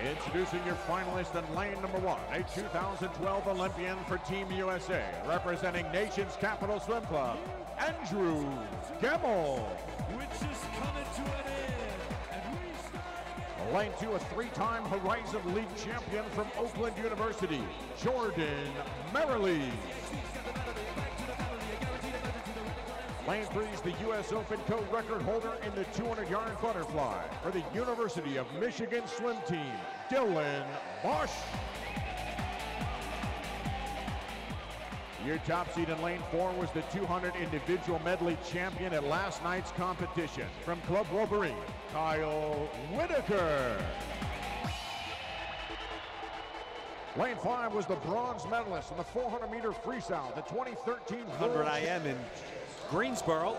Introducing your finalist in lane number 1, a 2012 Olympian for Team USA, representing Nation's Capital Swim Club, Andrew Gemmell. Which is coming to an end. And we start. Lane 2, a 3-time Horizon League champion from Oakland University, Jordan Merrily. Lane 3 is the U.S. Open co-record holder in the 200-yard butterfly for the University of Michigan swim team, Dylan Bosch. Your top seed in lane 4 was the 200 individual medley champion at last night's competition from Club Wolverine, Kyle Whitaker. Lane 5 was the bronze medalist in the 400-meter freestyle, the 2013 100 IM in Greensboro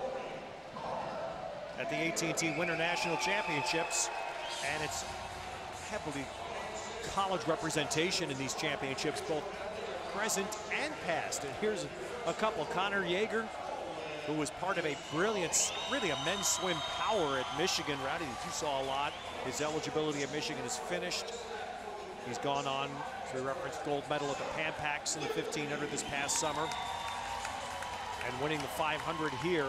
at the AT&T Winter National Championships, and it's heavily college representation in these championships, both present and past. And here's a couple. Connor Yeager, who was part of a brilliant, really a men's swim power at Michigan. Rowdy, that you saw a lot. His eligibility at Michigan is finished. He's gone on to reference gold medal at the Pan Pacs in the 1500 this past summer, and winning the 500 here.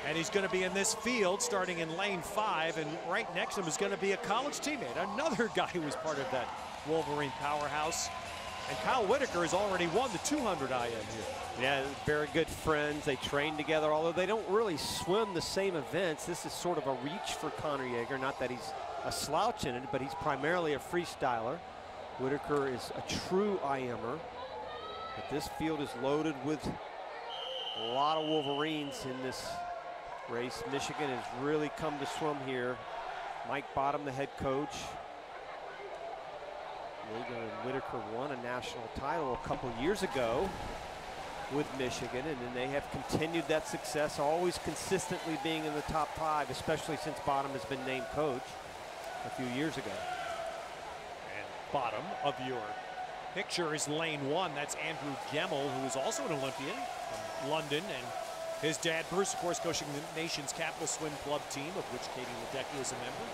And he's going to be in this field starting in lane 5, and right next to him is going to be a college teammate, another guy who was part of that Wolverine powerhouse. And Kyle Whitaker has already won the 200 IM here. Yeah, very good friends. They train together, although they don't really swim the same events. This is sort of a reach for Connor Yeager. Not that he's a slouch in it, but he's primarily a freestyler. Whitaker is a true IMer. But this field is loaded with a lot of Wolverines in this race. Michigan has really come to swim here. Mike Bottom, the head coach. Yeager and Whitaker won a national title a couple years ago with Michigan, and then they have continued that success, always consistently being in the top 5, especially since Bottom has been named coach a few years ago. And bottom of your picture is lane 1. That's Andrew Gemmell, who is also an Olympian from London, and his dad, Bruce, of course, coaching the nation's Capital Swim Club team, of which Katie Ledecky is a member.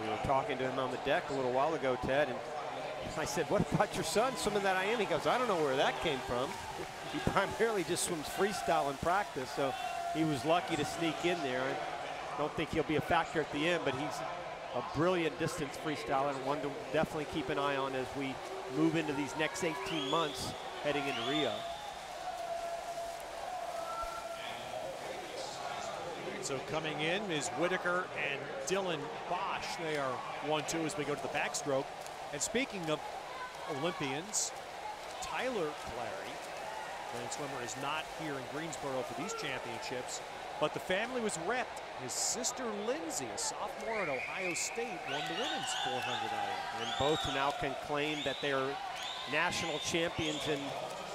We were talking to him on the deck a little while ago, Ted, and I said, what about your son swimming that IM? He goes, I don't know where that came from. He primarily just swims freestyle in practice, so he was lucky to sneak in there. I don't think he'll be a factor at the end, but he's a brilliant distance freestyler and one to definitely keep an eye on as we move into these next 18 months heading into Rio. So coming in is Whitaker and Dylan Bosch. They are 1-2 as we go to the backstroke. And speaking of Olympians, Tyler Clary, lane swimmer, is not here in Greensboro for these championships, but the family was repped. His sister Lindsay, a sophomore at Ohio State, won the women's 400 IM. And both now can claim that they are national champions in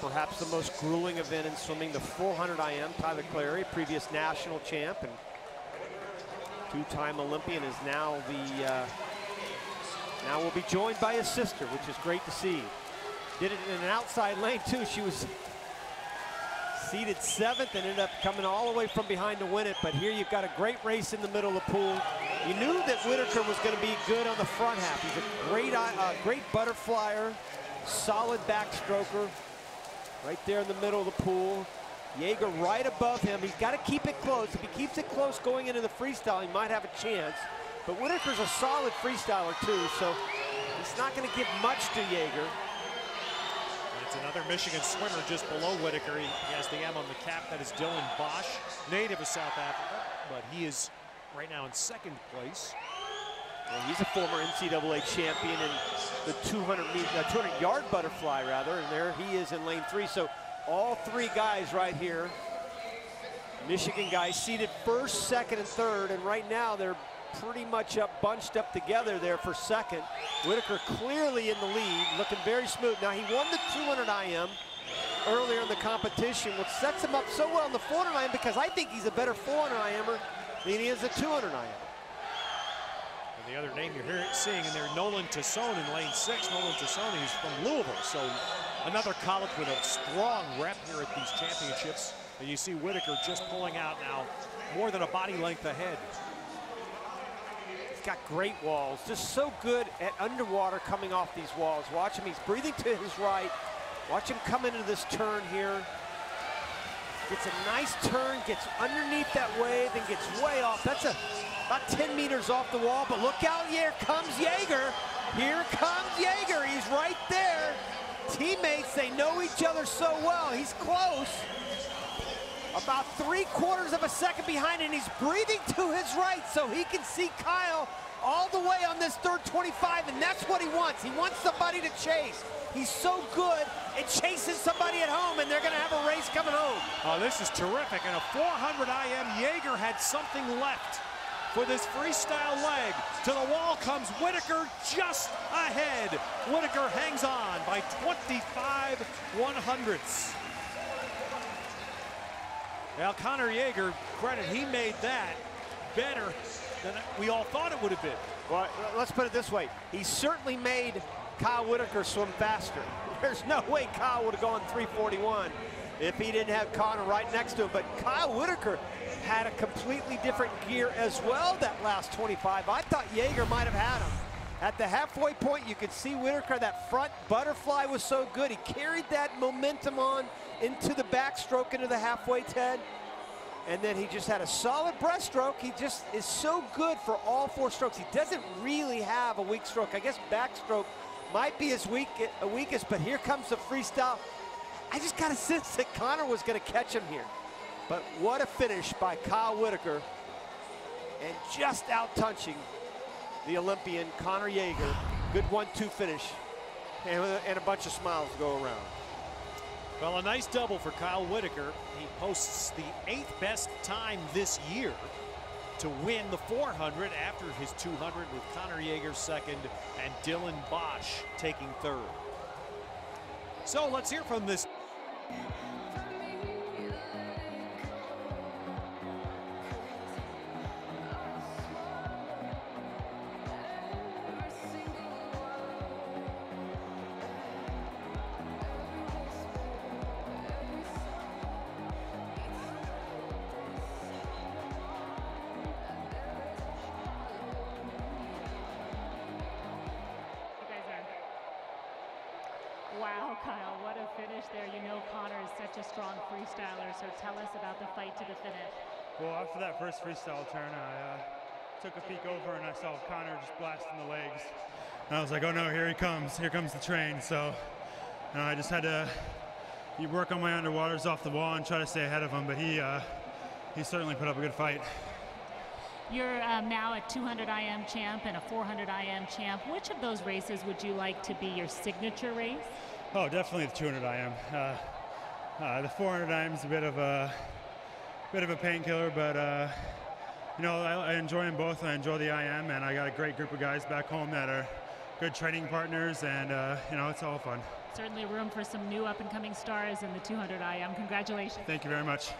perhaps the most grueling event in swimming, the 400 IM. Tyler Clary, previous national champ and 2-time Olympian, is now now will be joined by his sister, which is great to see. Did it in an outside lane too. She was seated 7th and ended up coming all the way from behind to win it. But here you've got a great race in the middle of the pool. You knew that Whitaker was going to be good on the front half. He's a great butterflyer, solid backstroker. Right there in the middle of the pool. Yeager right above him. He's got to keep it close. If he keeps it close going into the freestyle, he might have a chance. But Whitaker's a solid freestyler too, so he's not going to give much to Yeager. It's another Michigan swimmer just below Whitaker. He has the M on the cap. That is Dylan Bosch, native of South Africa, but he is right now in 2nd place. Well, he's a former NCAA champion in the 200-yard butterfly, rather, and there he is in lane 3. So all 3 guys right here, Michigan guys, seated 1st, 2nd, and 3rd, and right now they're pretty much bunched up together there for 2nd. Whitaker clearly in the lead, looking very smooth. Now, he won the 200 IM earlier in the competition, which sets him up so well in the 400 IM because I think he's a better 400 IMer than he is a 200 IM. And the other name you're seeing in there, Nolan Tassone in lane 6. Nolan Tassone, who's from Louisville, so another college with a strong rep here at these championships. And you see Whitaker just pulling out now, more than a body length ahead. He's got great walls, just so good at underwater coming off these walls. Watch him, he's breathing to his right. Watch him come into this turn here. Gets a nice turn, gets underneath that wave, then gets way off. That's about 10 meters off the wall, but look out, here comes Jaeger. Here comes Jaeger, he's right there. Teammates, they know each other so well. He's close. About 3/4 of a second behind, and he's breathing to his right so he can see Kyle all the way on this third 25, and that's what he wants. He wants somebody to chase. He's so good at chasing somebody at home, and they're going to have a race coming home. Oh, this is terrific. And a 400 IM, Jaeger had something left for this freestyle leg. To the wall comes Whitaker just ahead. Whitaker hangs on by 25/100ths. Now, Connor Jaeger, credit, he made that better than we all thought it would have been. Well, let's put it this way. He certainly made Kyle Whitaker swim faster. There's no way Kyle would have gone 3:41 if he didn't have Connor right next to him. But Kyle Whitaker had a completely different gear as well that last 25. I thought Jaeger might have had him. At the halfway point, you could see Whitaker, that front butterfly was so good. He carried that momentum on into the backstroke, into the halfway, Ted. And then he just had a solid breaststroke. He just is so good for all 4 strokes. He doesn't really have a weak stroke. I guess backstroke might be his weakest, but here comes the freestyle. I just got a sense that Connor was going to catch him here. But what a finish by Kyle Whitaker, and just out-touching the Olympian Connor Jaeger. Good 1-2 finish, and a bunch of smiles go around. Well, a nice double for Kyle Whitaker. He posts the 8th best time this year to win the 400 after his 200, with Connor Jaeger second and Dylan Bosch taking third. So let's hear from this. Wow, Kyle, what a finish there. You know Connor is such a strong freestyler, so tell us about the fight to the finish. Well, after that first freestyle turn, I took a peek over and I saw Connor just blasting the legs. And I was like, oh no, here he comes. Here comes the train. So I just had to work on my underwaters off the wall and try to stay ahead of him, but he certainly put up a good fight. You're now a 200 IM champ and a 400 IM champ. Which of those races would you like to be your signature race? Oh, definitely the 200 IM. The 400 IM is a bit of a painkiller, but you know, I enjoy them both. I enjoy the IM, and I got a great group of guys back home that are good training partners, and you know, it's all fun. Certainly room for some new up-and-coming stars in the 200 IM. Congratulations. Thank you very much.